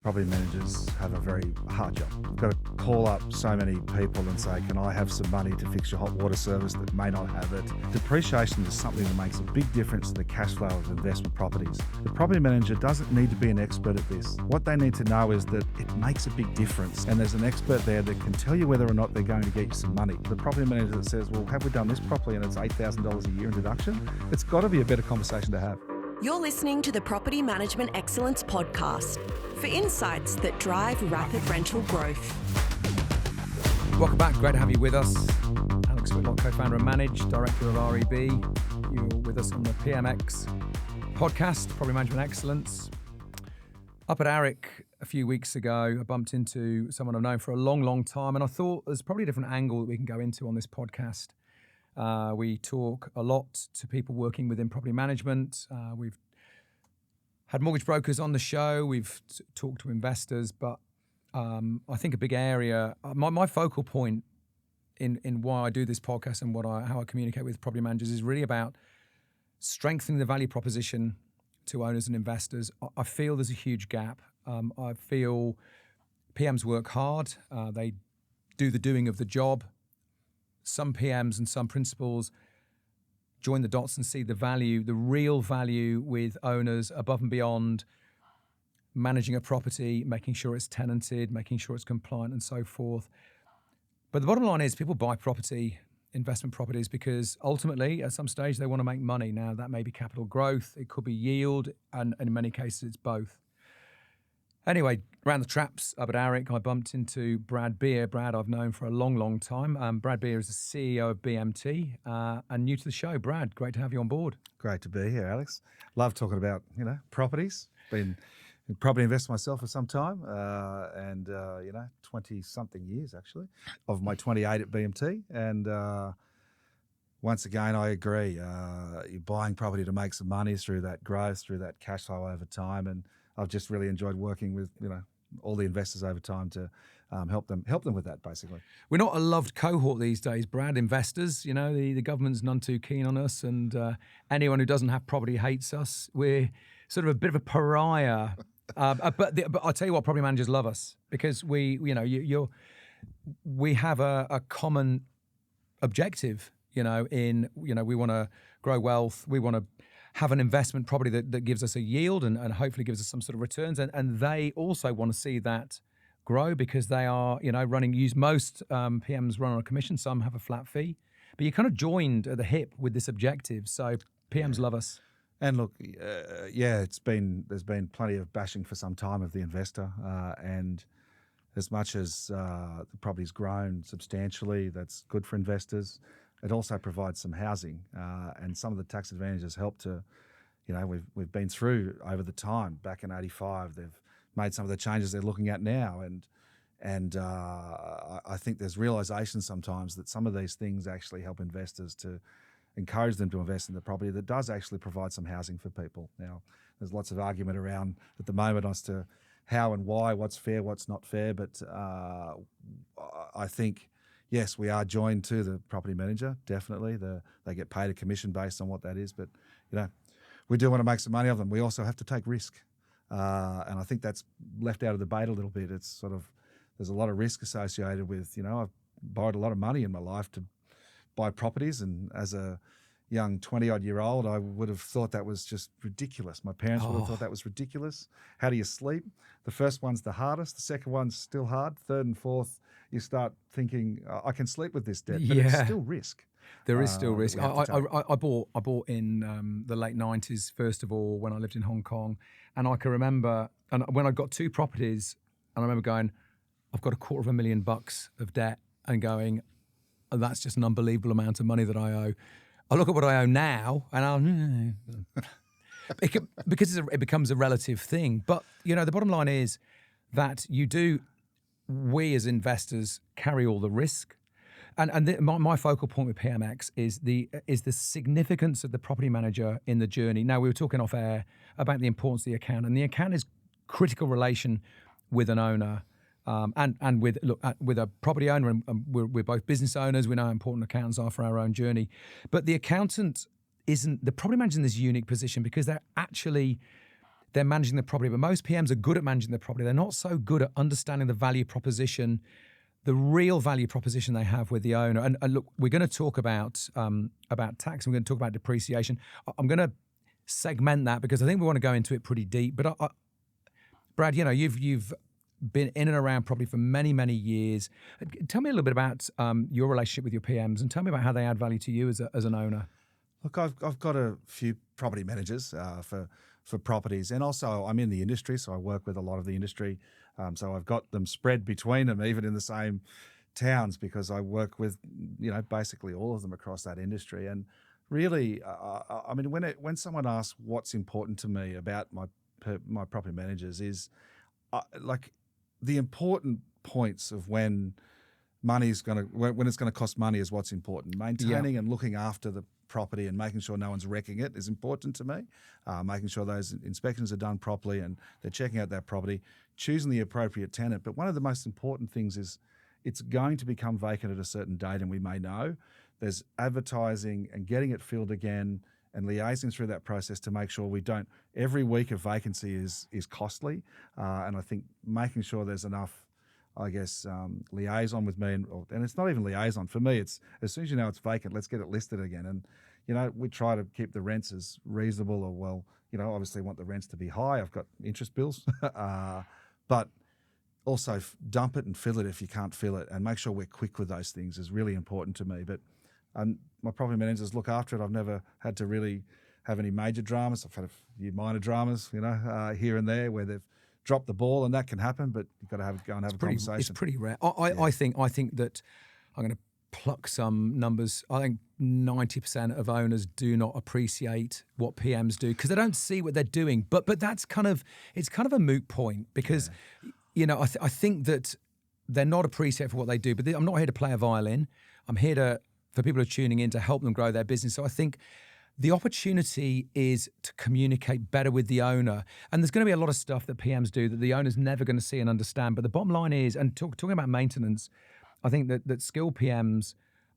Property managers have a very hard job. You've got to call up so many people and say, can I have some money to fix your hot water service that may not have it? Depreciation is something that makes a big difference to the cash flow of investment properties. The property manager doesn't need to be an expert at this. What they need to know is that it makes a big difference, and there's an expert there that can tell you whether or not they're going to get you some money. The property manager that says, well, have we done this properly and it's $8,000 a year in deduction? It's got to be a better conversation to have. You're listening to the Property Management Excellence Podcast for insights that drive rapid rental growth. Welcome back. Great to have you with us. Alex Whitlock, co-founder and managing director of REB. You're with us on the PMX podcast, Property Management Excellence. Up at ARIC a few weeks ago, I bumped into someone I've known for a long, long time, and I thought there's probably a different angle that we can go into on this podcast. We talk a lot to people working within property management. We've had mortgage brokers on the show. We've talked to investors, but I think a big area, my focal point in why I do this podcast and how I communicate with property managers is really about strengthening the value proposition to owners and investors. I feel there's a huge gap. I feel PMs work hard. They do the doing of the job. Some PMs and some principals join the dots and see the value, the real value with owners above and beyond managing a property, making sure it's tenanted, making sure it's compliant and so forth. But the bottom line is people buy property, investment properties, because ultimately at some stage they want to make money. Now that may be capital growth, it could be yield, and in many cases it's both. Anyway, around the traps up at ARIC, I bumped into Brad Beer. Brad I've known for a long, long time. Brad Beer is the CEO of BMT and new to the show. Brad, great to have you on board. Great to be here, Alex. Love talking about, properties. Been in property investor myself for some time, and 20-something years actually, of my 28 at BMT. And once again, I agree. You're buying property to make some money through that growth, through that cash flow over time, and I've just really enjoyed working with all the investors over time to help them with that. Basically, we're not a loved cohort these days, Brad. Investors, the government's none too keen on us, and anyone who doesn't have property hates us. We're sort of a bit of a pariah. But I'll tell you what, property managers love us because we have a common objective. We want to grow wealth. We want to have an investment property that gives us a yield and hopefully gives us some sort of returns. And they also want to see that grow because they are, most PMs run on a commission, some have a flat fee. But you're kind of joined at the hip with this objective. So PMs love us. And look, there's been plenty of bashing for some time of the investor. And as much as the property's grown substantially, that's good for investors. It also provides some housing, and some of the tax advantages help to, we've been through over the time. Back in '85, they've made some of the changes they're looking at now, and I think there's realisation sometimes that some of these things actually help investors to encourage them to invest in the property that does actually provide some housing for people. Now, there's lots of argument around at the moment as to how and why, what's fair, what's not fair, but I think. Yes, we are joined to the property manager, definitely. They get paid a commission based on what that is, but we do want to make some money of them. We also have to take risk, and I think that's left out of the debate a little bit. It's sort of, there's a lot of risk associated with, I've borrowed a lot of money in my life to buy properties, and as a young 20-odd-year-old, I would have thought that was just ridiculous. My parents would have thought that was ridiculous. How do you sleep? The first one's the hardest. The second one's still hard. Third and fourth, you start thinking, I can sleep with this debt, but it's still risk. There is still risk. I bought in the late 90s, first of all, when I lived in Hong Kong. And I can remember, and when I got two properties, and I remember going, I've got $250,000 of debt, and going, oh, that's just an unbelievable amount of money that I owe. I look at what I owe now, and because it becomes a relative thing. But the bottom line is that we as investors carry all the risk, and my focal point with PMX is the significance of the property manager in the journey. Now, we were talking off air about the importance of the account, and the account is critical relation with an owner. And with a property owner, and we're both business owners, we know how important accountants are for our own journey. But the accountant the property manager in this unique position because they're actually they're managing the property. But most PMs are good at managing the property. They're not so good at understanding the value proposition, the real value proposition they have with the owner. And look, we're going to talk about tax. And we're going to talk about depreciation. I'm going to segment that because I think we want to go into it pretty deep. But Brad, you've been in and around property for many, many years. Tell me a little bit about your relationship with your PMs, and tell me about how they add value to you as an owner. Look, I've got a few property managers for properties, and also I'm in the industry, so I work with a lot of the industry. So I've got them spread between them, even in the same towns, because I work with basically all of them across that industry. And really, I mean, when someone asks what's important to me about my property managers is like the important points of when it's going to cost money is what's important. Maintaining and looking after the property and making sure no one's wrecking it is important to me. Making sure those inspections are done properly and they're checking out that property, choosing the appropriate tenant. But one of the most important things is it's going to become vacant at a certain date, and we may know. There's advertising and getting it filled again and liaising through that process to make sure we don't. Every week of vacancy is costly, and I think making sure there's enough, I guess, liaison with me, and it's not even liaison for me. It's as soon as you know it's vacant, let's get it listed again. And we try to keep the rents as reasonable, or obviously want the rents to be high. I've got interest bills, but also dump it and fill it if you can't fill it, and make sure we're quick with those things is really important to me. But my property managers look after it. I've never had to really have any major dramas. I've had a few minor dramas, here and there where they've dropped the ball, and that can happen. But you've got to go and have a conversation. It's pretty rare. I think that I'm going to pluck some numbers. I think 90% of owners do not appreciate what PMs do because they don't see what they're doing. But that's kind of a moot point because I think that they're not appreciated for what they do. But I'm not here to play a violin. I'm here for people who are tuning in to help them grow their business. So I think the opportunity is to communicate better with the owner. And there's going to be a lot of stuff that PMs do that the owner's never going to see and understand. But the bottom line is, and talking about maintenance, I think that skilled PMs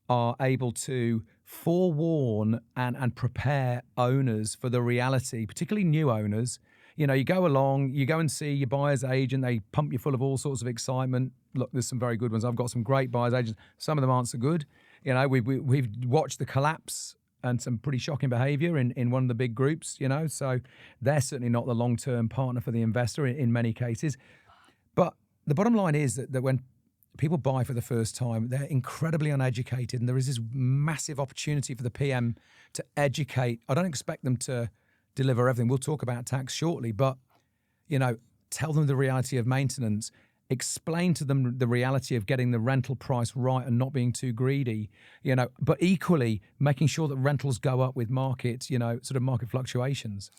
are able to forewarn and prepare owners for the reality, particularly new owners. You go along, you go and see your buyer's agent, they pump you full of all sorts of excitement. Look, there's some very good ones. I've got some great buyer's agents. Some of them aren't so good. We've watched the collapse and some pretty shocking behaviour in one of the big groups, so they're certainly not the long-term partner for the investor in many cases. But the bottom line is that when people buy for the first time, they're incredibly uneducated, and there is this massive opportunity for the PM to educate. I don't expect them to deliver everything. We'll talk about tax shortly, but, tell them the reality of maintenance. Explain to them the reality of getting the rental price right and not being too greedy, but equally making sure that rentals go up with market, sort of market fluctuations.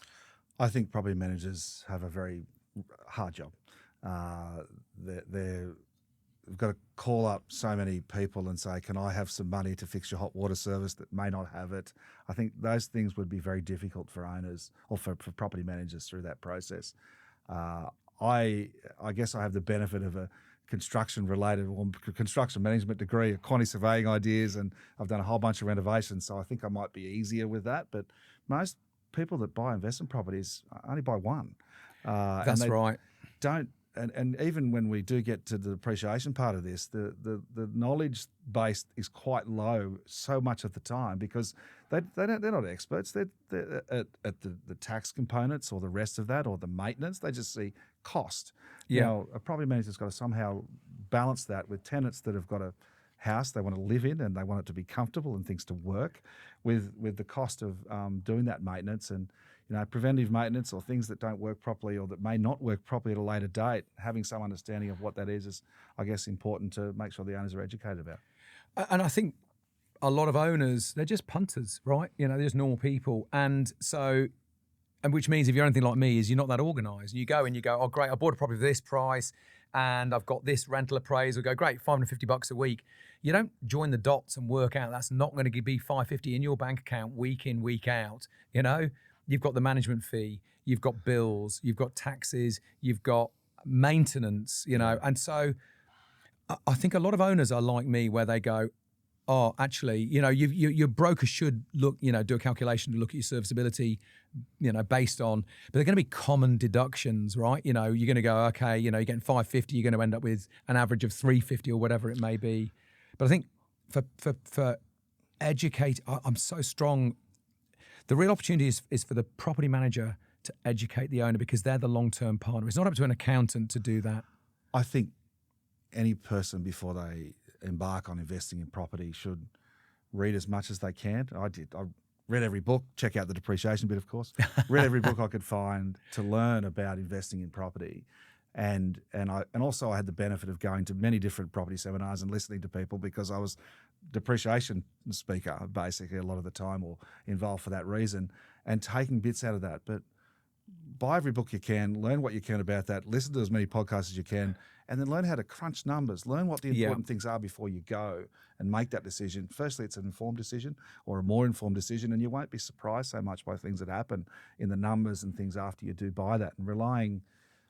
I think property managers have a very hard job. They've got to call up so many people and say, can I have some money to fix your hot water service that may not have it? I think those things would be very difficult for owners or for property managers through that process. I guess I have the benefit of a construction management degree, quantity surveying ideas, and I've done a whole bunch of renovations, so I think I might be easier with that. But most people that buy investment properties only buy one. That's right. And even when we do get to the depreciation part of this, the knowledge base is quite low so much of the time because they're not experts. They're at the tax components or the rest of that or the maintenance. They just see cost. Yeah. A property manager's got to somehow balance that with tenants that have got a house they want to live in and they want it to be comfortable and things to work with the cost of doing that maintenance and preventive maintenance or things that don't work properly or that may not work properly at a later date. Having some understanding of what that is, I guess, important to make sure the owners are educated about. And I think a lot of owners, they're just punters, right? They're just normal people. And which means if you're anything like me, is you're not that organised. You go, oh, great, I bought a property for this price and I've got this rental appraisal. Go, great, $550 a week. You don't join the dots and work out that's not going to be $550 in your bank account week in, week out. You've got the management fee, you've got bills, you've got taxes, you've got maintenance, and so I think a lot of owners are like me where they go, are actually, your broker should look, do a calculation to look at your serviceability, based on, but they're going to be common deductions, right? You're going to go, okay, you're getting 550, you're going to end up with an average of 350 or whatever it may be. But I think for educate, I'm so strong. The real opportunity is for the property manager to educate the owner, because they're the long-term partner. It's not up to an accountant to do that. I think any person, before they embark on investing in property, should read as much as they can. I did. I read every book, check out the depreciation bit, of course. Read every book I could find to learn about investing in property. And also I had the benefit of going to many different property seminars and listening to people, because I was depreciation speaker basically a lot of the time, or involved for that reason, and taking bits out of that. But buy every book you can, learn what you can about that, listen to as many podcasts as you can, and then learn how to crunch numbers, learn what the important things are before you go and make that decision. Firstly, it's an informed decision, or a more informed decision, and you won't be surprised so much by things that happen in the numbers and things after you do buy that. And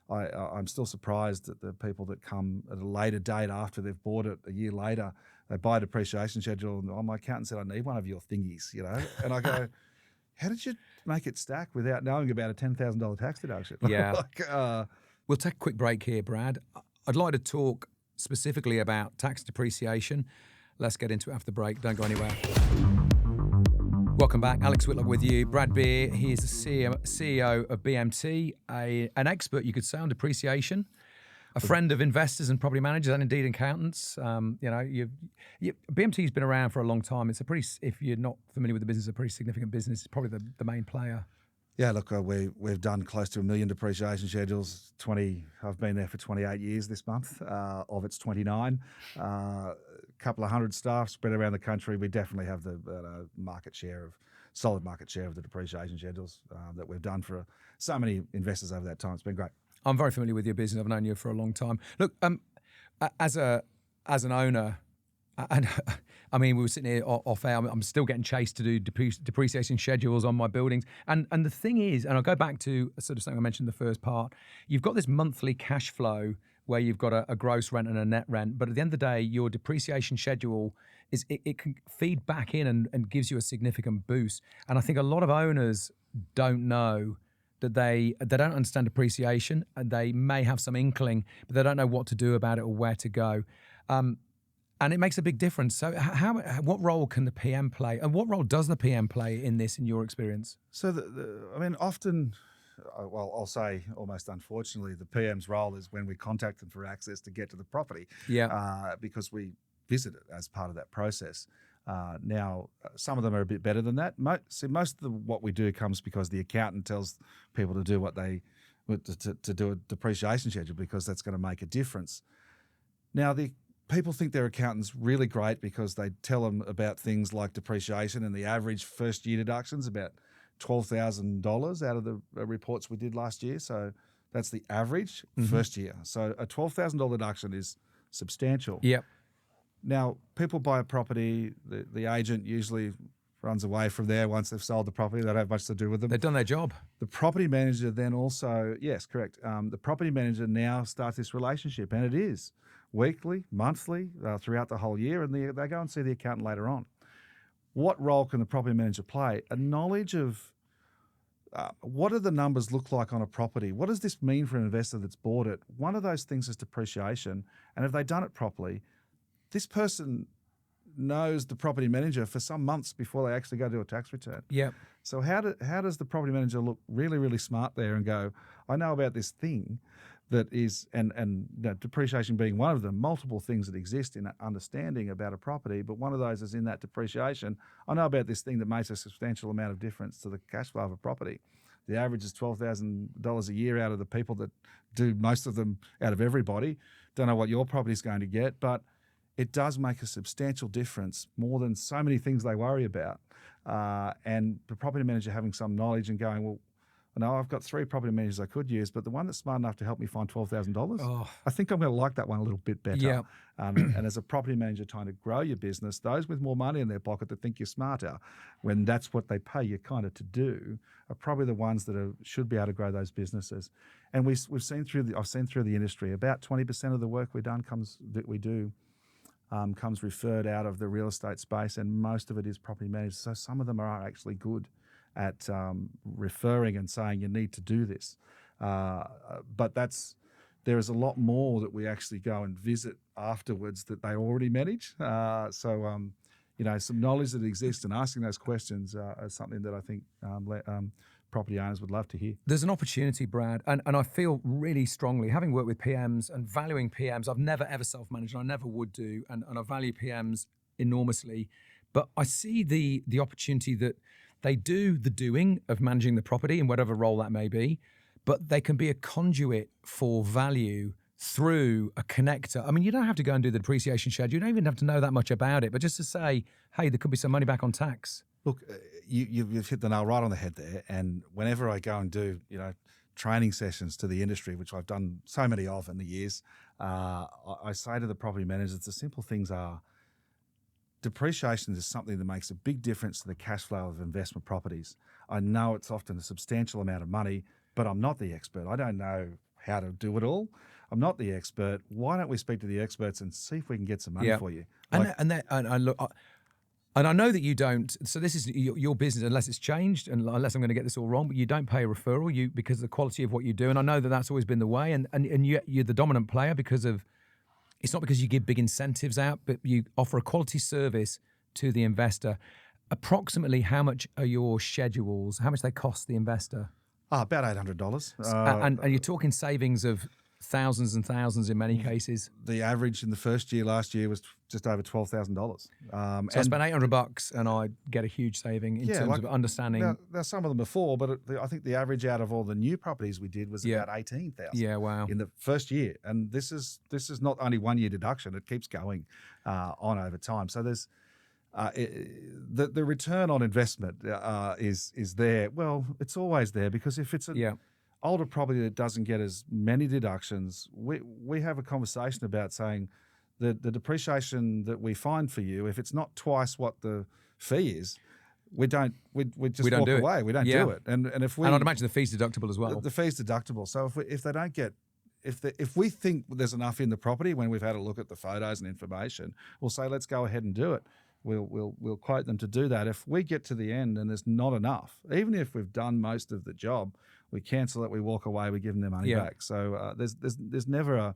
I'm still surprised at the people that come at a later date after they've bought it a year later. They buy a depreciation schedule, and my accountant said, I need one of your thingies, And I go, how did you make it stack without knowing about a $10,000 tax deduction? Yeah. We'll take a quick break here, Brad. I'd like to talk specifically about tax depreciation. Let's get into it after the break. Don't go anywhere. Welcome back. Alex Whitlock with you. Brad Beer, he is the CEO of BMT, an expert, you could say, on depreciation, a friend of investors and property managers, and indeed accountants. BMT's been around for a long time. It's if you're not familiar with the business, a pretty significant business. It's probably the main player. Yeah, look, we've done close to 1 million depreciation schedules. I've been there for 28 years this month. Of its 29, couple of hundred staff spread around the country. We definitely have the solid market share of the depreciation schedules that we've done for so many investors over that time. It's been great. I'm very familiar with your business. I've known you for a long time. Look, as an owner, and I mean, we were sitting here off air. I'm still getting chased to do depreciation schedules on my buildings. And the thing is, and I'll go back to sort of something I mentioned in the first part, you've got this monthly cash flow where you've got a gross rent and a net rent. But at the end of the day, your depreciation schedule it can feed back in and gives you a significant boost. And I think a lot of owners don't know that they don't understand depreciation, and they may have some inkling, but they don't know what to do about it or where to go. And it makes a big difference. So what role can the PM play? And what role does the PM play in this, in your experience? So, often, I'll say almost unfortunately, the PM's role is when we contact them for access to get to the property. Yeah. Because we visit it as part of that process. Now, some of them are a bit better than that. Most of what we do comes because the accountant tells people to do to do a depreciation schedule, because that's going to make a difference. Now, people think their accountant's really great because they tell them about things like depreciation, and the average first year deduction's about $12,000 out of the reports we did last year. So that's the average first year. So a $12,000 deduction is substantial. Yep. Now, people buy a property, the agent usually runs away from there once they've sold the property. They don't have much to do with them. They've done their job. The property manager then also, yes, correct. The property manager now starts this relationship, and it is weekly, monthly, throughout the whole year, and they go and see the accountant later on. What role can the property manager play? A knowledge of what do the numbers look like on a property? What does this mean for an investor that's bought it? One of those things is depreciation, and if they've done it properly, this person knows the property manager for some months before they actually go do a tax return. Yeah. So how does the property manager look really, really smart there and go, I know about this thing that is, and depreciation being one of them, multiple things that exist in understanding about a property, but one of those is in that depreciation. I know about this thing that makes a substantial amount of difference to the cash flow of a property. The average is $12,000 a year out of the people that do most of them out of everybody. Don't know what your property's going to get, but it does make a substantial difference, more than so many things they worry about. And the property manager having some knowledge and going, well, no, I've got 3 property managers I could use, but the one that's smart enough to help me find $12,000, I think I'm going to like that one a little bit better. Yeah. And as a property manager trying to grow your business, those with more money in their pocket that think you're smarter, when that's what they pay you kind of to do, are probably the ones that should be able to grow those businesses. And I've seen through the industry, about 20% of the work we do comes referred out of the real estate space, and most of it is property managed. So some of them are actually good at referring and saying you need to do this. But there is a lot more that we actually go and visit afterwards that they already manage. Some knowledge that exists and asking those questions is something that I think property owners would love to hear. There's an opportunity, Brad, and I feel really strongly, having worked with PMs and valuing PMs, I've never ever self-managed, and I never would do, and I value PMs enormously, but I see the opportunity that they do the doing of managing the property in whatever role that may be, but they can be a conduit for value through a connector. I mean, you don't have to go and do the depreciation schedule. You don't even have to know that much about it, but just to say, hey, there could be some money back on tax. Look, you've hit the nail right on the head there. And whenever I go and do, training sessions to the industry, which I've done so many of in the years, I say to the property managers, the simple things are, depreciation is something that makes a big difference to the cash flow of investment properties. I know it's often a substantial amount of money, but I'm not the expert. I don't know how to do it all. I'm not the expert. Why don't we speak to the experts and see if we can get some money for you? And I know that you don't. So this is your business, unless it's changed, and unless I'm going to get this all wrong. But you don't pay a referral, because of the quality of what you do. And I know that that's always been the way. And you're the dominant player because of. It's not because you give big incentives out, but you offer a quality service to the investor. Approximately, how much are your schedules? How much they cost the investor? About $800. And you're talking savings of thousands and thousands in many cases. The average in the first year last year was just over $12,000. So I spend $800 and I get a huge saving in terms of understanding. Now some of them before, but I think the average out of all the new properties we did was about $18,000. Yeah, wow. In the first year, and this is not only 1 year deduction; it keeps going on over time. So there's the return on investment is there. Well, it's always there, because if it's older property that doesn't get as many deductions, we have a conversation about saying the depreciation that we find for you, if it's not twice what the fee is, we just walk away. We don't do it. And I'd imagine the fee's deductible as well. The fee's deductible. So if they don't get, if we think there's enough in the property when we've had a look at the photos and information, we'll say let's go ahead and do it. We'll quote them to do that. If we get to the end and there's not enough, even if we've done most of the job, we cancel it, we walk away, we give them their money back. So there's never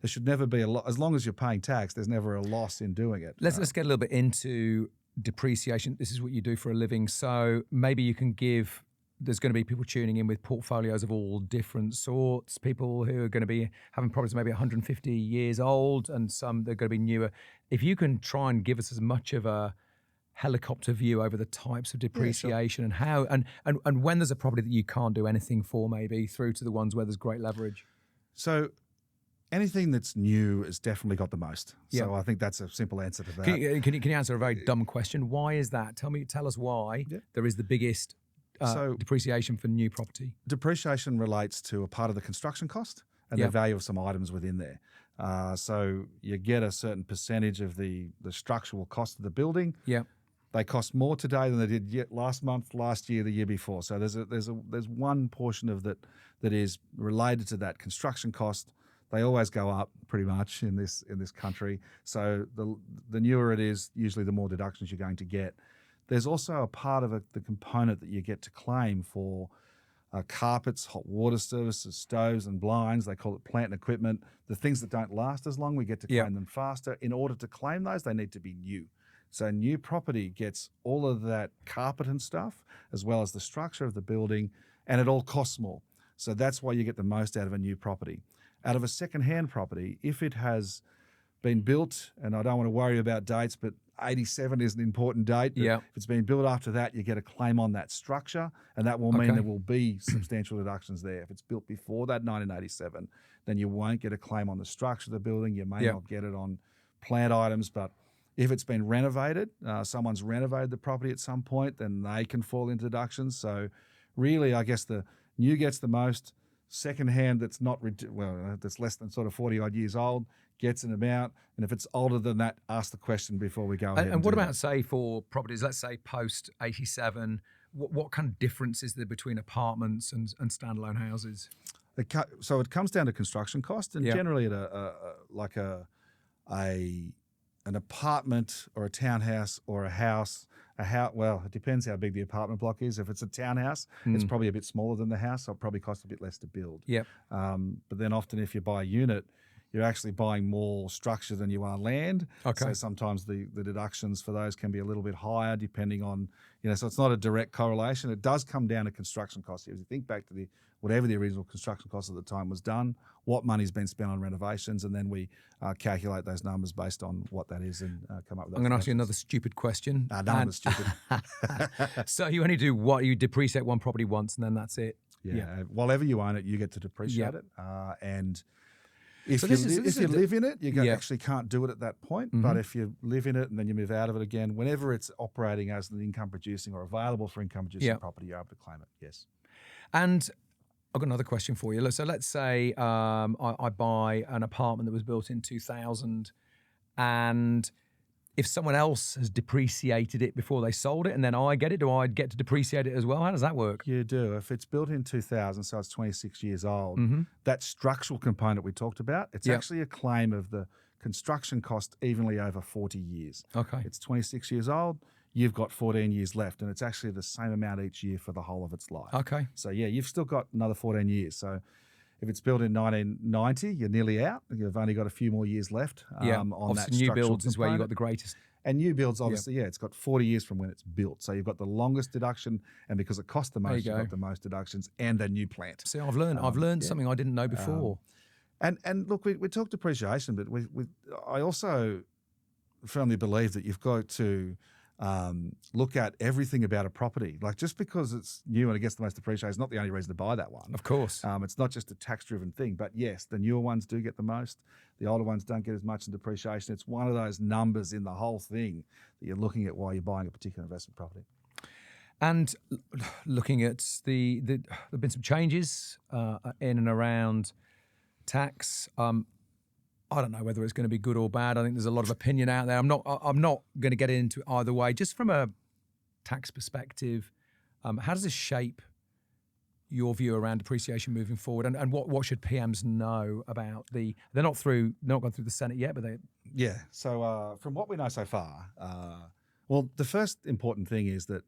there should never be a loss. As long as you're paying tax, there's never a loss in doing it. Let's get a little bit into depreciation. This is what you do for a living. So maybe you can give, there's going to be people tuning in with portfolios of all different sorts, people who are going to be having properties maybe 150 years old, and some they're going to be newer. If you can try and give us as much of a helicopter view over the types of depreciation and how, and when there's a property that you can't do anything for, maybe through to the ones where there's great leverage. So anything that's new has definitely got the most. So I think that's a simple answer to that. Can you answer a very dumb question? Why is that? Tell us why there is the biggest depreciation for new property. Depreciation relates to a part of the construction cost and the value of some items within there. So you get a certain percentage of the structural cost of the building. Yeah. They cost more today than they did last month, last year, the year before. So there's one portion of that is related to that construction cost. They always go up pretty much in this country. So the newer it is, usually the more deductions you're going to get. There's also a part of the component that you get to claim for carpets, hot water services, stoves and blinds. They call it plant and equipment. The things that don't last as long, we get to claim them faster. In order to claim those, they need to be new. So new property gets all of that carpet and stuff, as well as the structure of the building, and it all costs more. So that's why you get the most out of a new property. Out of a second-hand property, if it has been built, and I don't want to worry about dates, but 87 is an important date. If it's been built after that, you get a claim on that structure, and that will mean there will be substantial deductions there. If it's built before that 1987, then you won't get a claim on the structure of the building. You may not get it on plant items, but if it's been renovated, someone's renovated the property at some point, then they can fall into deductions. So really, I guess the new gets the most. Second-hand that's that's less than sort of 40-odd years old gets an amount. And if it's older than that, ask the question before we go ahead. And what about, say, for properties, let's say post-87, what kind of difference is there between apartments and standalone houses? So it comes down to construction cost, and generally at a an apartment or a townhouse or a house. Well, it depends how big the apartment block is. If it's a townhouse, it's probably a bit smaller than the house, so it probably costs a bit less to build. Yep. But then often if you buy a unit, you're actually buying more structure than you are land. Okay. So sometimes the deductions for those can be a little bit higher depending on, so it's not a direct correlation. It does come down to construction costs. If you think back to whatever the original construction cost at the time was done, what money's been spent on renovations, and then we calculate those numbers based on what that is and come up with those. I'm going to ask you another stupid question. None of it's stupid. So you only do what? You depreciate one property once and then that's it? Yeah. Whatever you own it, you get to depreciate it. And if So you live in it, you actually can't do it at that point. Mm-hmm. But if you live in it and then you move out of it again, whenever it's operating as an income producing or available for income producing property, you're able to claim it. Yes. And I've got another question for you. So let's say I buy an apartment that was built in 2000, and if someone else has depreciated it before they sold it and then I get it, do I get to depreciate it as well? How does that work? You do. If it's built in 2000, so it's 26 years old, that structural component we talked about, it's actually a claim of the construction cost evenly over 40 years. Okay. It's 26 years old. You've got 14 years left, and it's actually the same amount each year for the whole of its life. Okay. So, you've still got another 14 years. So if it's built in 1990, you're nearly out. You've only got a few more years left on obviously that new structural builds is where you component. got the greatest. And new builds, obviously, it's got 40 years from when it's built. So you've got the longest deduction, and because it costs the most, you've got the most deductions and a new plant. See, I've learned something I didn't know before. And look, we talk depreciation, but I also firmly believe that you've got to look at everything about a property. Like, just because it's new and it gets the most depreciation is not the only reason to buy that one. Of course. It's not just a tax-driven thing, but yes, the newer ones do get the most. The older ones don't get as much in depreciation. It's one of those numbers in the whole thing that you're looking at while you're buying a particular investment property. And looking at there've been some changes in and around tax. I don't know whether it's going to be good or bad. I think there's a lot of opinion out there. I'm not going to get into it either way. Just from a tax perspective, how does this shape your view around depreciation moving forward? And what should PMs know about they're not gone through the Senate yet, but they... Yeah. So from what we know so far, well, the first important thing is that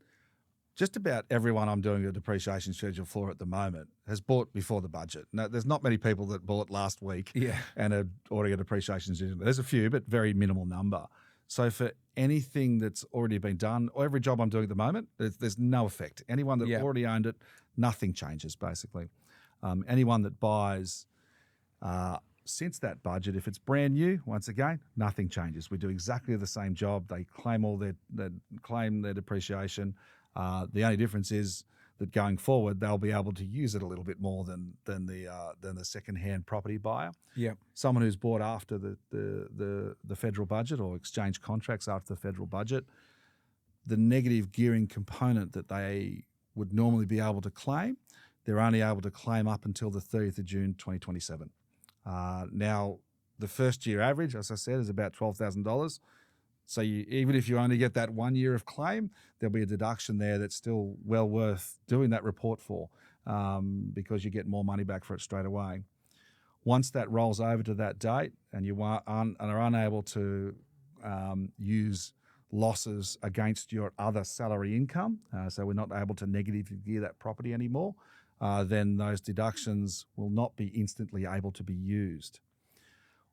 just about everyone I'm doing a depreciation schedule for at the moment has bought before the budget. Now, there's not many people that bought last week and are ordering a depreciation schedule. There's a few, but very minimal number. So for anything that's already been done, or every job I'm doing at the moment, there's no effect. Anyone that already owned it, nothing changes, basically. Anyone that buys since that budget, if it's brand new, once again, nothing changes. We do exactly the same job. They claim their depreciation. The only difference is that going forward, they'll be able to use it a little bit more than the second-hand property buyer. Yeah. Someone who's bought after the federal budget or exchange contracts after the federal budget, the negative gearing component that they would normally be able to claim, they're only able to claim up until the 30th of June 2027. Now, the first year average, as I said, is about $12,000. So even if you only get that 1 year of claim, there'll be a deduction there that's still well worth doing that report for, because you get more money back for it straight away. Once that rolls over to that date and you are unable to use losses against your other salary income, so we're not able to negatively gear that property anymore, then those deductions will not be instantly able to be used.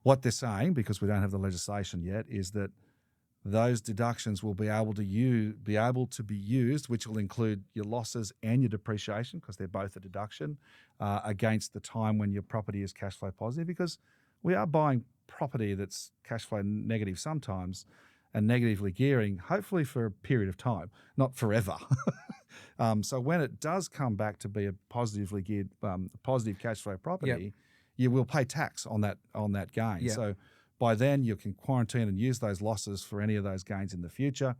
What they're saying, because we don't have the legislation yet, is that those deductions will be able to be used, which will include your losses and your depreciation, because they're both a deduction, against the time when your property is cash flow positive, because we are buying property that's cash flow negative sometimes and negatively gearing, hopefully for a period of time, not forever. So when it does come back to be a positively geared, positive cash flow property, you will pay tax on that gain. Yep. So by then, you can quarantine and use those losses for any of those gains in the future.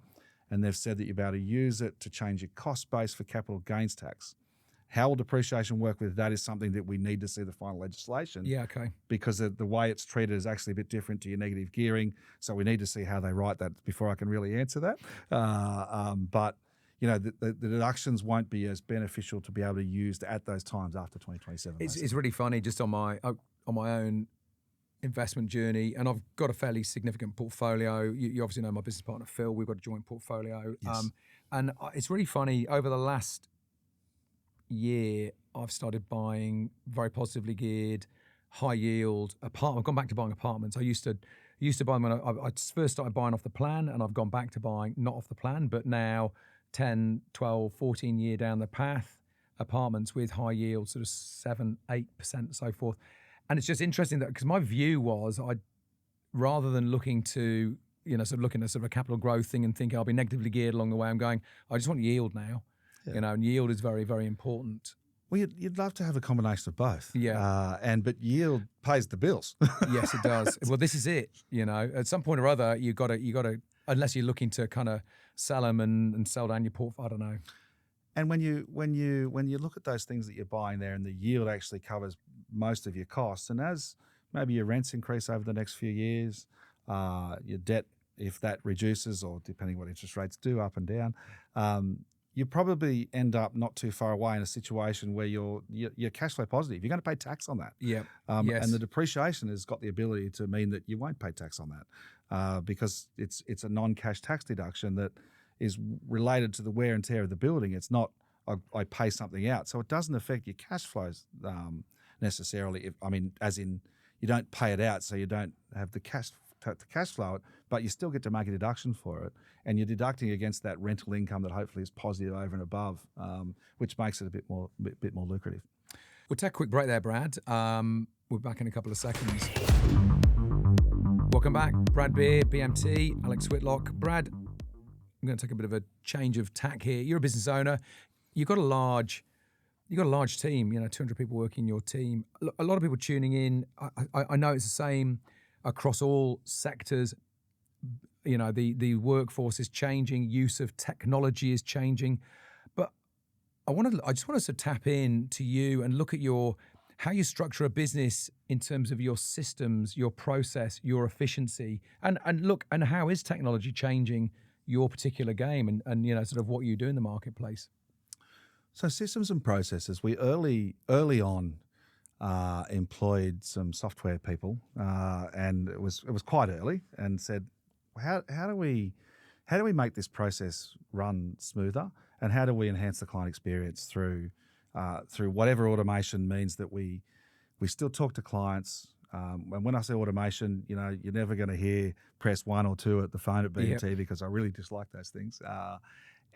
And they've said that you'll be able to use it to change your cost base for capital gains tax. How will depreciation work with that is something that we need to see the final legislation. Yeah, okay. Because the way it's treated is actually a bit different to your negative gearing. So we need to see how they write that before I can really answer that. But the deductions won't be as beneficial to be able to use at those times after 2027. It's really funny, just on my own investment journey, and I've got a fairly significant portfolio. You obviously know my business partner, Phil. We've got a joint portfolio. Yes. And it's really funny, over the last year, I've started buying very positively geared, high yield apartment. I've gone back to buying apartments. I used to buy them when I first started buying off the plan, and I've gone back to buying not off the plan, but now 10, 12, 14 year down the path, apartments with high yield, sort of 7, 8% and so forth. And it's just interesting that, because my view was, rather than looking to, sort of looking at sort of a capital growth thing and thinking I'll be negatively geared along the way, I'm going, I just want yield now, and yield is very, very important. Well, you'd love to have a combination of both. Yeah. But yield pays the bills. Yes, it does. Well, this is it. At some point or other, you got to, unless you're looking to kind of sell them and sell down your portfolio. I don't know. And when you look at those things that you're buying there, and the yield actually covers most of your costs, and as maybe your rents increase over the next few years, your debt, if that reduces, or depending what interest rates do, up and down, you probably end up not too far away in a situation where you're cash flow positive. You're going to pay tax on that. Yeah. Yes. And the depreciation has got the ability to mean that you won't pay tax on that, because it's a non-cash tax deduction that is related to the wear and tear of the building. It's not I pay something out, so it doesn't affect your cash flows necessarily. As in, you don't pay it out, so you don't have the cash to cash flow it, but you still get to make a deduction for it, and you're deducting against that rental income that hopefully is positive over and above, which makes it a bit more lucrative. We'll take a quick break there, Brad. We're back in a couple of seconds. Welcome back, Brad Beer, BMT, Alex Whitlock. Brad, I'm going to take a bit of a change of tack here. You're a business owner. You've got a large team. 200 people working in your team. A lot of people tuning in. I know it's the same across all sectors. The workforce is changing. Use of technology is changing. But I just want us to tap in to you and look at how you structure a business in terms of your systems, your process, your efficiency, and how is technology changing your particular game, and sort of what you do in the marketplace. So systems and processes, we early on employed some software people, and it was quite early, and said, how do we make this process run smoother, and how do we enhance the client experience through whatever automation means that we still talk to clients. And when I say automation, you're never going to hear press 1 or 2 at the phone at BMT, because I really dislike those things.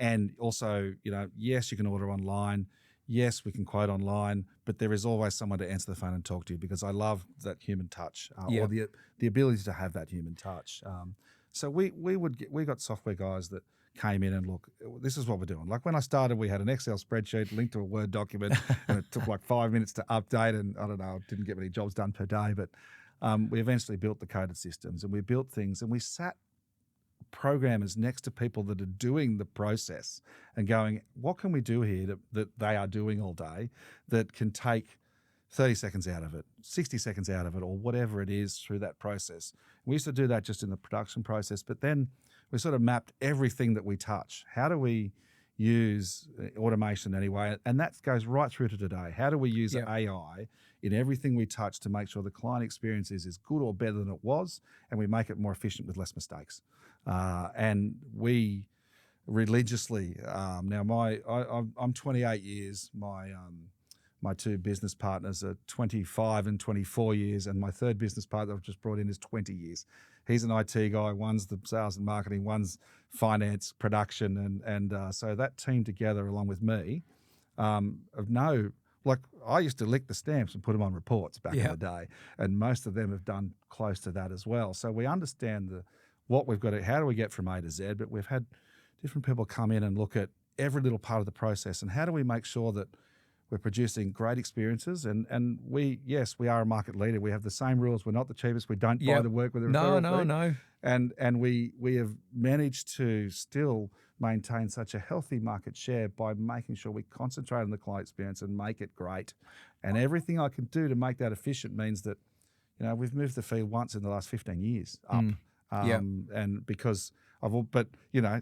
And also, yes, you can order online. Yes, we can quote online, but there is always someone to answer the phone and talk to you, because I love that human touch, or the ability to have that human touch. So we got software guys that came in and, look, this is what we're doing. Like when I started, we had an Excel spreadsheet linked to a Word document, and it took like 5 minutes to update, and I don't know, didn't get many jobs done per day, but we eventually built the coded systems, and we built things, and we sat programmers next to people that are doing the process and going, what can we do here that they are doing all day that can take 30 seconds out of it, 60 seconds out of it, or whatever it is through that process. We used to do that just in the production process, but then we sort of mapped everything that we touch. How do we use automation anyway? And that goes right through to today. How do we use AI in everything we touch to make sure the client experience is as good or better than it was, and we make it more efficient with less mistakes? And we religiously, now I'm 28 years, my 2 business partners are 25 and 24 years, and my 3rd business partner I've just brought in is 20 years. He's an IT guy, one's the sales and marketing, one's finance, production, and so that team together, along with me, I used to lick the stamps and put them on reports back in the day, and most of them have done close to that as well. So we understand what we've got, how do we get from A to Z, but we've had different people come in and look at every little part of the process, and how do we make sure that we're producing great experiences, and we are a market leader. We have the same rules. We're not the cheapest. We don't buy the work with a referral fee. No. And we have managed to still maintain such a healthy market share by making sure we concentrate on the client experience and make it great. And everything I can do to make that efficient means that, we've moved the fee once in the last 15 years up. And because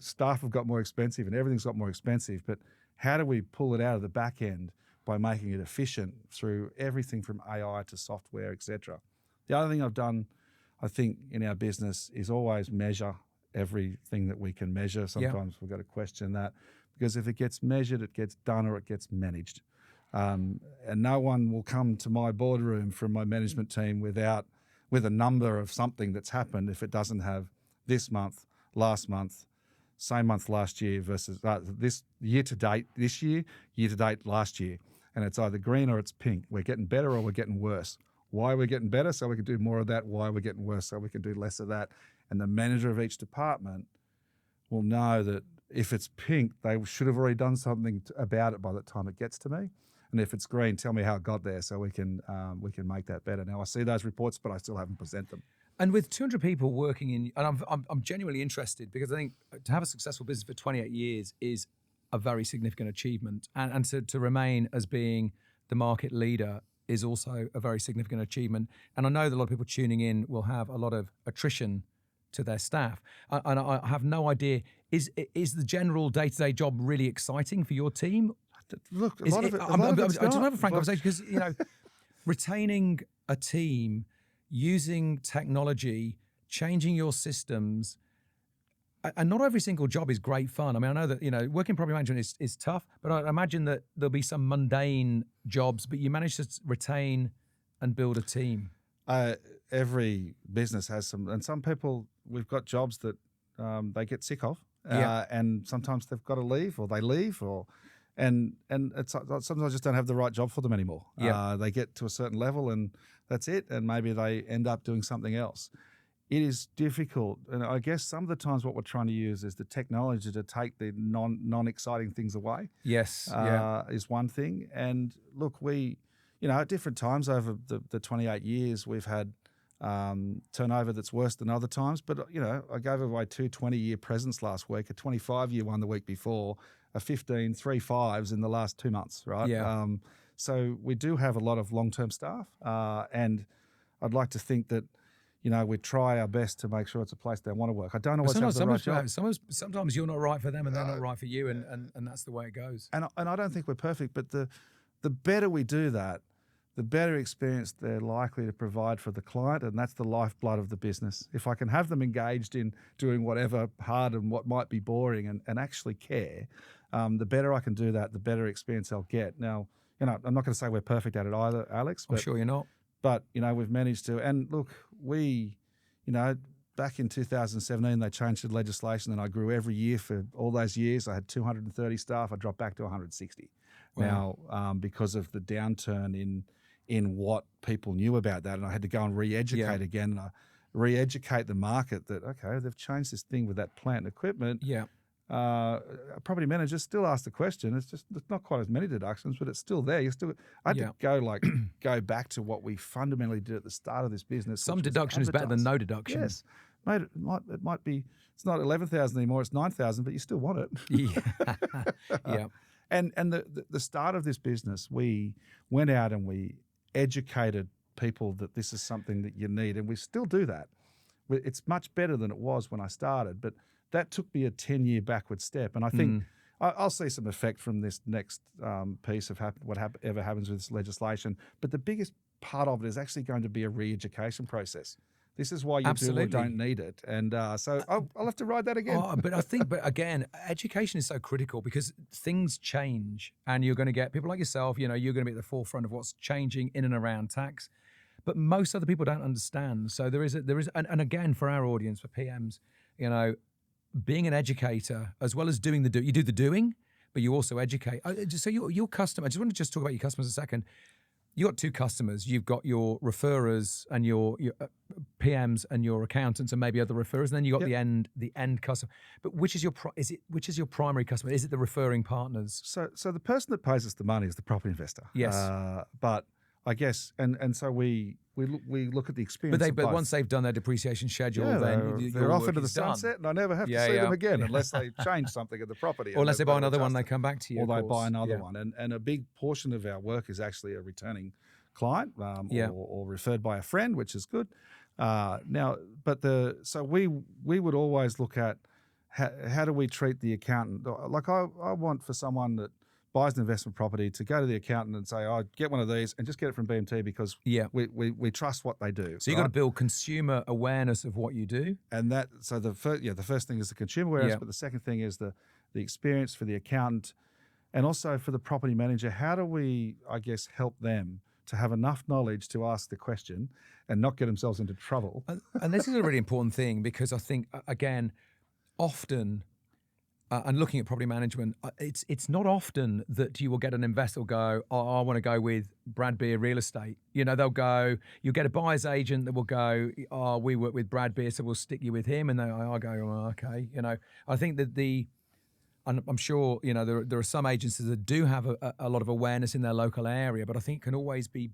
staff have got more expensive and everything's got more expensive, but how do we pull it out of the back end by making it efficient through everything from AI to software, etc.? The other thing I've done, I think, in our business is always measure everything that we can measure. Sometimes we've got to question that, because if it gets measured, it gets done or it gets managed. And no one will come to my boardroom from my management team with a number of something that's happened if it doesn't have this month, last month, same month last year versus this year to date this year to date last year. And it's either green or it's pink. We're getting better or we're getting worse. Why we're getting better? So we can do more of that. Why we're getting worse? So we can do less of that. And the manager of each department will know that if it's pink, they should have already done something about it by the time it gets to me. And if it's green, tell me how it got there so we can make that better. Now, I see those reports, but I still haven't presented them. And with 200 people working in, and I'm genuinely interested, because I think to have a successful business for 28 years is a very significant achievement. And to remain as being the market leader is also a very significant achievement. And I know that a lot of people tuning in will have a lot of attrition to their staff. And I have no idea, is the general day-to-day job really exciting for your team? Look, I just want to have a frank conversation, because, retaining a team, using technology, changing your systems, and not every single job is great fun. I mean, I know that, working property management is tough, but I imagine that there'll be some mundane jobs, but you manage to retain and build a team. Every business has some people, we've got jobs that they get sick of, and sometimes they've got to leave, or they leave, and it's sometimes I just don't have the right job for them anymore. They get to a certain level and that's it, and maybe they end up doing something else. It is difficult, and I guess some of the times what we're trying to use is the technology to take the non-exciting things away. Yes, is one thing. And look, we, at different times over the 28 years, we've had turnover that's worse than other times. But, I gave away 2 20-year presents last week, a 25-year one the week before, a 15 3/5s in the last 2 months, right? Yeah. So we do have a lot of long-term staff, and I'd like to think that, we try our best to make sure it's a place they want to work. I don't always have the right job. Sometimes you're not right for them and they're not right for you, and that's the way it goes. And I don't think we're perfect, but the better we do that, the better experience they're likely to provide for the client, and that's the lifeblood of the business. If I can have them engaged in doing whatever hard and what might be boring and actually care, the better I can do that, the better experience I'll get. Now, I'm not going to say we're perfect at it either, Alex. I'm sure you're not. But, we've managed to. And look, we, back in 2017, they changed the legislation and I grew every year for all those years. I had 230 staff. I dropped back to 160. Wow. Now, because of the downturn in what people knew about that, and I had to go and re-educate again, and I re-educate the market that, okay, they've changed this thing with that plant and equipment. Yeah. Property managers still ask the question. It's not quite as many deductions, but it's still there. I had to go back to what we fundamentally did at the start of this business. Some deduction is better than no deduction. Yes, mate. It might be. It's not 11,000 anymore. It's 9,000, but you still want it. Yeah. And the start of this business, we went out and we educated people that this is something that you need, and we still do that. It's much better than it was when I started, but that took me a 10-year backward step. And I think I'll see some effect from this next piece of whatever happens with this legislation. But the biggest part of it is actually going to be a re-education process. This is why you do or don't need it. And so I'll have to ride that again. But again, education is so critical, because things change and you're going to get people like yourself, you're going to be at the forefront of what's changing in and around tax. But most other people don't understand. So there is, and again, for our audience, for PMs, being an educator, as well as doing you do the doing, but you also educate. So your customer, I just want to talk about your customers a second. You got 2 customers. You've got your referrers and your PMs and your accountants and maybe other referrers, and then you got the end customer. But which is your primary customer? Is it the referring partners? So the person that pays us the money is the property investor. Yes. But I guess, and so we look at the experience. But once they've done their depreciation schedule, then they're off into the sunset, and I never have to see them again unless they change something at the property. Or unless they buy another one, they come back to you. Or they buy another one. And a big portion of our work is actually a returning client or referred by a friend, which is good. So we would always look at how do we treat the accountant. Like I want for someone that buys an investment property to go to the accountant and say, "Oh, get one of these," and just get it from BMT because we trust what they do. So you've got to build consumer awareness of what you do. And the first thing is the consumer awareness, but the second thing is the experience for the accountant and also for the property manager. How do we, I guess, help them to have enough knowledge to ask the question and not get themselves into trouble? And this is a really important thing because I think, again, often, and looking at property management, it's not often that you will get an investor will go, "Oh, I want to go with Brad Beer Real Estate." They'll go, you'll get a buyer's agent that will go, "Oh, we work with Brad Beer, so we'll stick you with him." And I'll go, "Oh, okay." I think that and I'm sure, there are some agencies that do have a lot of awareness in their local area, but I think it can always be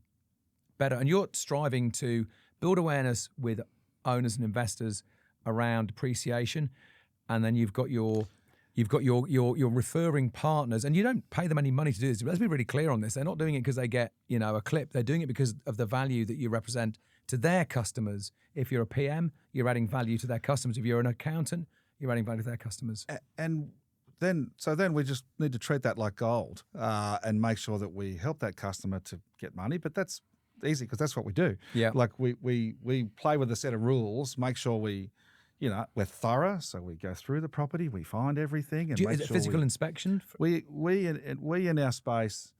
better. And you're striving to build awareness with owners and investors around depreciation, and then you've got your referring partners, and you don't pay them any money to do this. Let's be really clear on this. They're not doing it because they get, a clip. They're doing it because of the value that you represent to their customers. If you're a PM, you're adding value to their customers. If you're an accountant, you're adding value to their customers. And then we just need to treat that like gold and make sure that we help that customer to get money. But that's easy because that's what we do. Yeah. Like we play with a set of rules, make sure we're thorough. So we go through the property, we find everything, and Is it physical inspection? We in our space.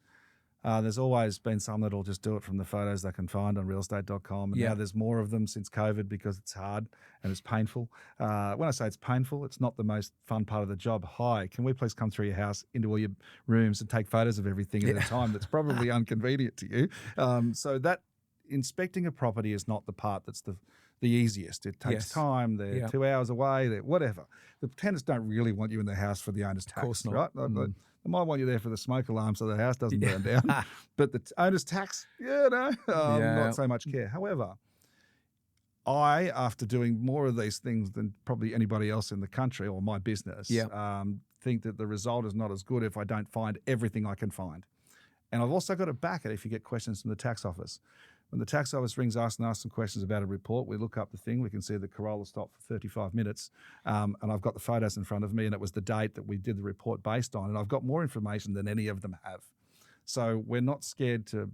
There's always been some that'll just do it from the photos they can find on realestate.com. And now there's more of them since COVID because it's hard and it's painful. When I say it's painful, it's not the most fun part of the job. "Hi, can we please come through your house into all your rooms and take photos of everything at a time?" That's probably inconvenient to you. So that inspecting a property is not the part that's the easiest. It takes time. They're 2 hours away. They're whatever. The tenants don't really want you in the house for the owner's tax, of course not. Right? They might want you there for the smoke alarm so the house doesn't burn down. But the owner's tax, not so much care. However, after doing more of these things than probably anybody else in the country or my business, think that the result is not as good if I don't find everything I can find. And I've also got to back it if you get questions from the tax office. When the tax office rings us and asks some questions about a report, we look up the thing. We can see the Corolla stopped for 35 minutes. And I've got the photos in front of me, and it was the date that we did the report based on. And I've got more information than any of them have. So we're not scared to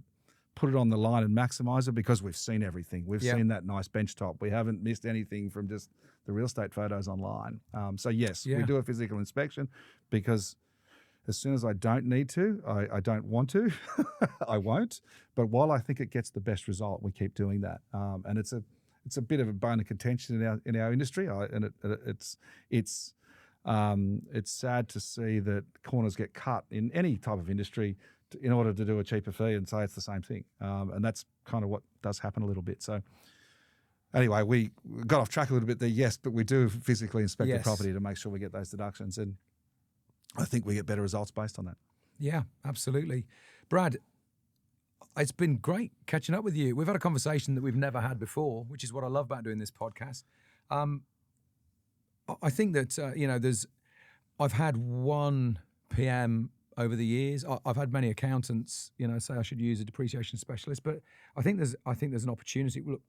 put it on the line and maximise it because we've seen everything. We've seen that nice bench top. We haven't missed anything from just the real estate photos online. So yes, we do a physical inspection because as soon as I don't need to, I don't want to, I won't. But while I think it gets the best result, we keep doing that. And it's a bit of a bone of contention in our industry. It's sad to see that corners get cut in any type of industry in order to do a cheaper fee and say it's the same thing. And that's kind of what does happen a little bit. So anyway, we got off track a little bit there, yes, but we do physically inspect the property to make sure we get those deductions. And I think we get better results based on that. Yeah, absolutely. Brad, it's been great catching up with you. We've had a conversation that we've never had before, which is what I love about doing this podcast. I think that, I've had one PM over the years. I've had many accountants, say I should use a depreciation specialist, but I think there's an opportunity. Look,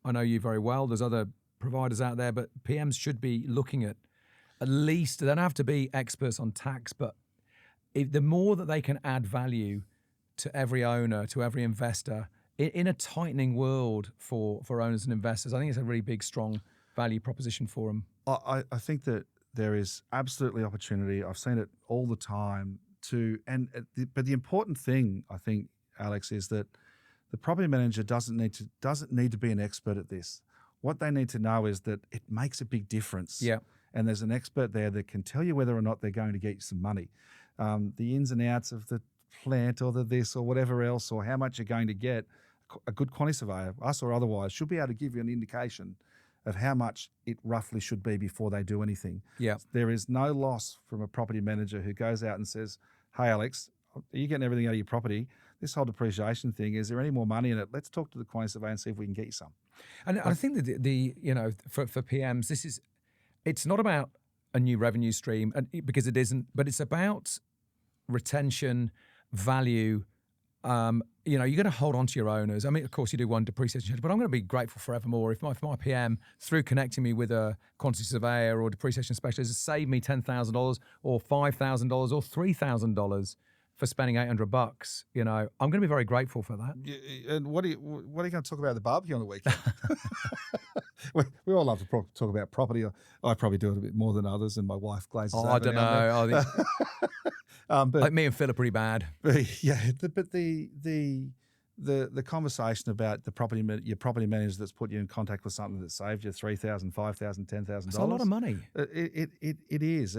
I know you very well. There's other providers out there, but PMs should be looking at least, they don't have to be experts on tax, but the more that they can add value to every owner, to every investor, in a tightening world for owners and investors, I think it's a really big, strong value proposition for them. I think that there is absolutely opportunity. I've seen it all the time but the important thing, I think, Alex, is that the property manager doesn't need to be an expert at this. What they need to know is that it makes a big difference. Yeah. And there's an expert there that can tell you whether or not they're going to get you some money. The ins and outs of the plant or the this or whatever else, or how much you're going to get, a good quantity surveyor, us or otherwise, should be able to give you an indication of how much it roughly should be before they do anything. Yeah. There is no loss from a property manager who goes out and says, "Hey, Alex, are you getting everything out of your property? This whole depreciation thing, is there any more money in it? Let's talk to the quantity surveyor and see if we can get you some." And I think that for PMs, it's not about a new revenue stream, because it isn't, but it's about retention, value. You're going to hold on to your owners. I mean, of course, you do one depreciation schedule, but I'm going to be grateful forevermore if my PM, through connecting me with a quantity surveyor or depreciation specialist, has saved me $10,000 or $5,000 or $3,000. for spending $800, you know, I'm going to be very grateful for that. And what are you going to talk about at the barbecue on the weekend? we all love to talk about property. I probably do it a bit more than others, and my wife glazes over. I don't know. But like me and Phil are pretty bad. Yeah, but the conversation about your property manager that's put you in contact with something that saved you $3,000, $5,000, $10,000. That's a lot of money. It is,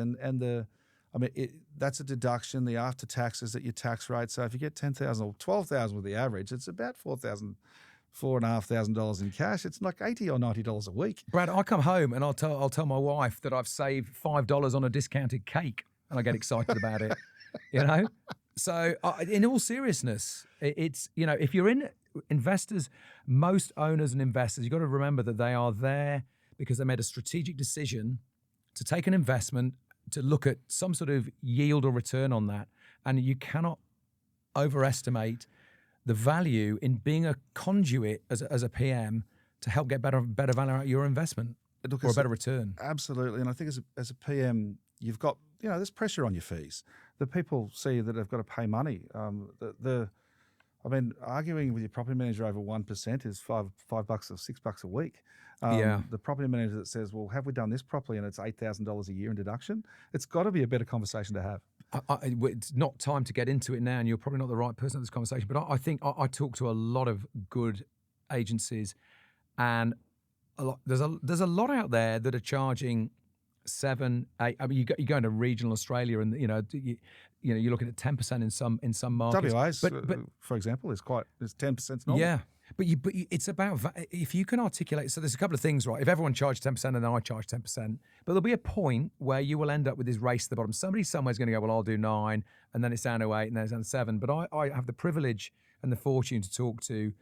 that's a deduction. The after taxes at your tax rate. So if you get $10,000 or $12,000 with the average, it's about $4,500 in cash. It's like $80 or $90 a week. Brad, I come home and I'll tell my wife that I've saved $5 on a discounted cake, and I get excited about it. You know. So in all seriousness, it's, you know, if you're in investors, most owners and investors, you've got to remember that they are there because they made a strategic decision to take an investment, to look at some sort of yield or return on that. And you cannot overestimate the value in being a conduit as a PM to help get better value out of your investment or a better return. Absolutely. And I think as a PM, you've got, you know, there's pressure on your fees. The people see that they've got to pay money. Arguing with your property manager over 1% is $5 or $6 a week. The property manager that says, well, have we done this properly? And it's $8,000 a year in deduction. It's got to be a better conversation to have. It's not time to get into it now, and you're probably not the right person for this conversation, but I think I talk to a lot of good agencies, and there's a lot out there that are charging 7, 8. I mean, you go into regional Australia, and you're looking at 10% in some markets. WA's, but for example, is 10% normal. Yeah, but it's about if you can articulate. So there's a couple of things, right? If everyone charged 10% and then I charge 10%, but there'll be a point where you will end up with this race to the bottom. Somebody somewhere's going to go, well, I'll do 9, and then it's down to 8, and then it's down to 7. But I have the privilege and the fortune to talk to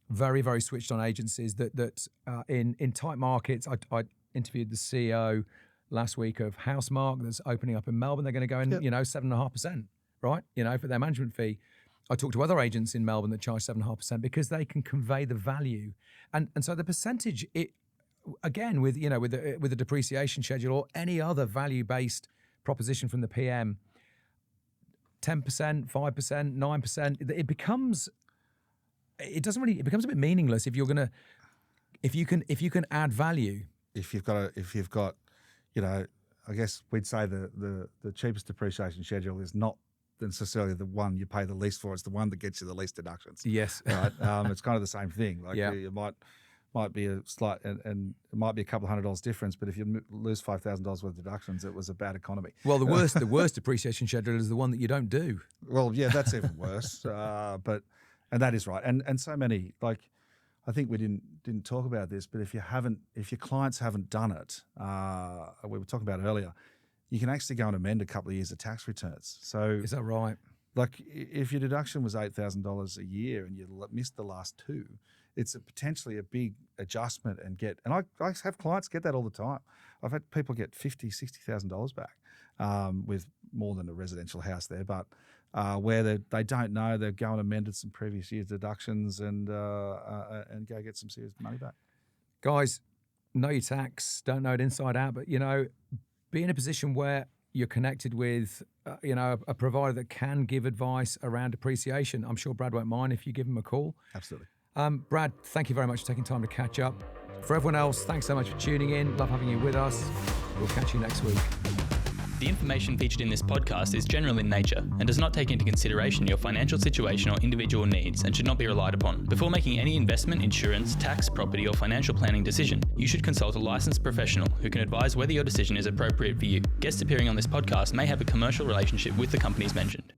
very, very switched on agencies that in tight markets. I interviewed the CEO last week of Housemark that's opening up in Melbourne. They're going to go in, 7.5%, right? For their management fee. I talked to other agents in Melbourne that charge 7.5% because they can convey the value, and so the percentage, again with the depreciation schedule or any other value-based proposition from the PM, 10%, 5%, 9%, it becomes a bit meaningless if you can add value. If you've got, I guess we'd say the cheapest depreciation schedule is not necessarily the one you pay the least for. It's the one that gets you the least deductions. Yes. Right. It's kind of the same thing. Like you might be a slight, and it might be a couple $100 difference, but if you lose $5,000 worth of deductions, it was a bad economy. Well, the worst depreciation schedule is the one that you don't do. Well, yeah, that's even worse. And that is right. And so many, like, I think we didn't talk about this, but if your clients haven't done it, we were talking about earlier, you can actually go and amend a couple of years of tax returns. So is that right? Like if your deduction was $8,000 a year and you missed the last 2, it's potentially a big adjustment and I have clients get that all the time. I've had people get $50,000, $60,000 back with more than a residential house there, but where they don't know, they've gone and amended some previous year's deductions and go get some serious money back. Guys, know your tax, don't know it inside out, but be in a position where you're connected with a provider that can give advice around depreciation. I'm sure Brad won't mind if you give him a call. Absolutely. Brad, thank you very much for taking time to catch up. For everyone else, thanks so much for tuning in. Love having you with us. We'll catch you next week. The information featured in this podcast is general in nature and does not take into consideration your financial situation or individual needs and should not be relied upon. Before making any investment, insurance, tax, property, or financial planning decision, you should consult a licensed professional who can advise whether your decision is appropriate for you. Guests appearing on this podcast may have a commercial relationship with the companies mentioned.